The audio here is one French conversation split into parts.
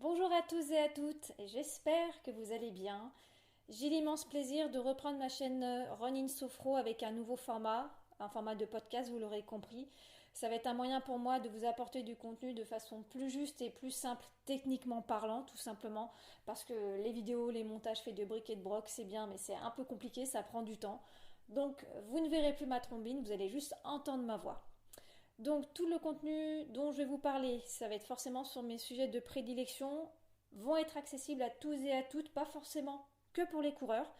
Bonjour à tous et à toutes, et j'espère que vous allez bien. J'ai l'immense plaisir de reprendre ma chaîne Running Sophro avec un nouveau format, un format de podcast, vous l'aurez compris. Ça va être un moyen pour moi de vous apporter du contenu de façon plus juste et plus simple, techniquement parlant, tout simplement, parce que les vidéos, les montages faits de briques et de broc, c'est bien, mais c'est un peu compliqué, ça prend du temps. Donc, vous ne verrez plus ma trombine, vous allez juste entendre ma voix. Donc tout le contenu dont je vais vous parler, ça va être forcément sur mes sujets de prédilection, vont être accessibles à tous et à toutes, pas forcément que pour les coureurs,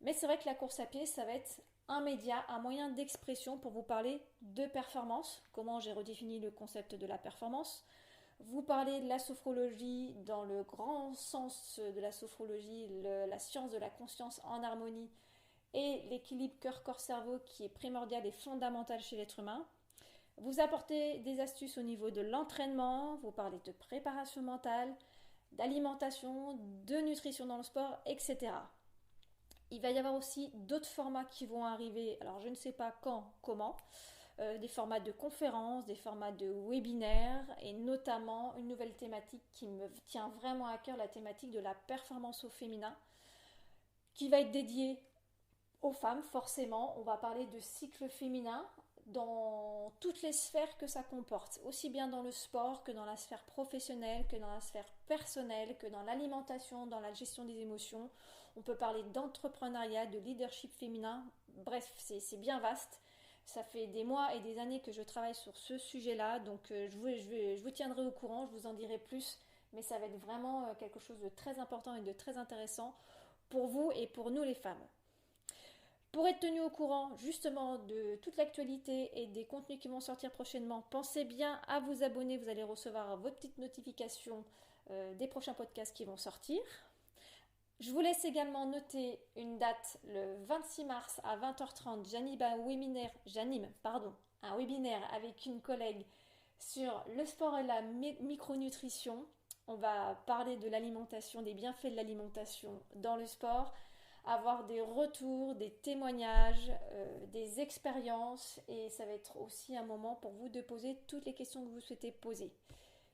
mais c'est vrai que la course à pied, ça va être un média, un moyen d'expression pour vous parler de performance, comment j'ai redéfini le concept de la performance, vous parler de la sophrologie dans le grand sens de la sophrologie, la science de la conscience en harmonie et l'équilibre cœur-corps-cerveau qui est primordial et fondamental chez l'être humain. Vous apportez des astuces au niveau de l'entraînement, vous parlez de préparation mentale, d'alimentation, de nutrition dans le sport, etc. Il va y avoir aussi d'autres formats qui vont arriver, alors je ne sais pas quand, comment, des formats de conférences, des formats de webinaires et notamment une nouvelle thématique qui me tient vraiment à cœur, la thématique de la performance au féminin, qui va être dédiée aux femmes, forcément. On va parler de cycle féminin dans toutes les sphères que ça comporte, aussi bien dans le sport que dans la sphère professionnelle, que dans la sphère personnelle, que dans l'alimentation, dans la gestion des émotions. On peut parler d'entrepreneuriat, de leadership féminin. Bref, c'est bien vaste. Ça fait des mois et des années que je travaille sur ce sujet-là, donc je vous tiendrai au courant, je vous en dirai plus, mais ça va être vraiment quelque chose de très important et de très intéressant pour vous et pour nous les femmes. Pour être tenu au courant justement de toute l'actualité et des contenus qui vont sortir prochainement, pensez bien à vous abonner, vous allez recevoir vos petites notifications des prochains podcasts qui vont sortir. Je vous laisse également noter une date le 26 mars à 20h30, j'anime un webinaire avec une collègue sur le sport et la micronutrition. On va parler de l'alimentation, des bienfaits de l'alimentation dans le sport, avoir des retours, des témoignages, des expériences et ça va être aussi un moment pour vous de poser toutes les questions que vous souhaitez poser.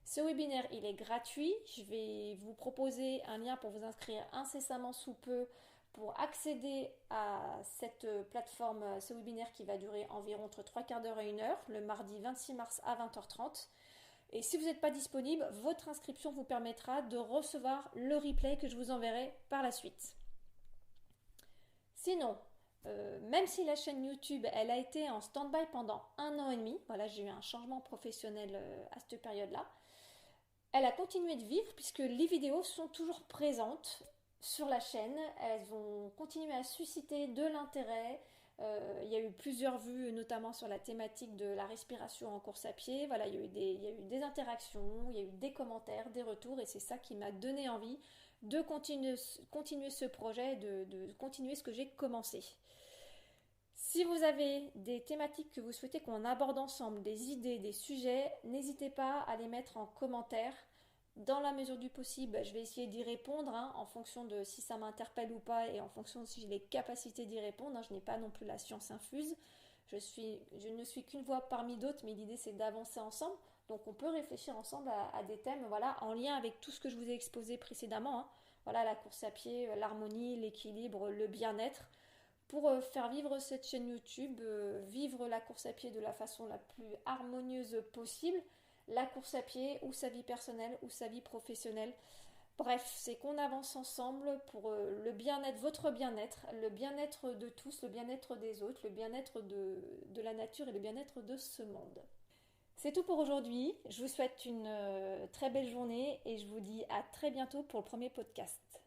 Ce webinaire, il est gratuit. Je vais vous proposer un lien pour vous inscrire incessamment sous peu pour accéder à cette plateforme, ce webinaire qui va durer environ entre 3 quarts d'heure et 1 heure, le mardi 26 mars à 20h30. Et si vous n'êtes pas disponible, votre inscription vous permettra de recevoir le replay que je vous enverrai par la suite. Sinon, même si la chaîne YouTube elle a été en stand-by pendant 1 an et demi, voilà, j'ai eu un changement professionnel à cette période-là, elle a continué de vivre puisque les vidéos sont toujours présentes sur la chaîne, elles ont continué à susciter de l'intérêt. Il y a eu plusieurs vues, notamment sur la thématique de la respiration en course à pied. Voilà, il y a eu des interactions, il y a eu des commentaires, des retours, et c'est ça qui m'a donné envie de continuer ce projet, de continuer ce que j'ai commencé. Si vous avez des thématiques que vous souhaitez qu'on aborde ensemble, des idées, des sujets, n'hésitez pas à les mettre en commentaire. Dans la mesure du possible, je vais essayer d'y répondre en fonction de si ça m'interpelle ou pas et en fonction de si j'ai les capacités d'y répondre. Je n'ai pas non plus la science infuse. Je ne suis qu'une voix parmi d'autres, mais l'idée c'est d'avancer ensemble. Donc on peut réfléchir ensemble à des thèmes voilà, en lien avec tout ce que je vous ai exposé précédemment. Voilà, la course à pied, l'harmonie, l'équilibre, le bien-être pour faire vivre cette chaîne YouTube, vivre la course à pied de la façon la plus harmonieuse possible, la course à pied ou sa vie personnelle ou sa vie professionnelle. Bref, c'est qu'on avance ensemble pour le bien-être, votre bien-être, le bien-être de tous, le bien-être des autres, le bien-être de la nature et le bien-être de ce monde. C'est tout pour aujourd'hui. Je vous souhaite une très belle journée et je vous dis à très bientôt pour le premier podcast.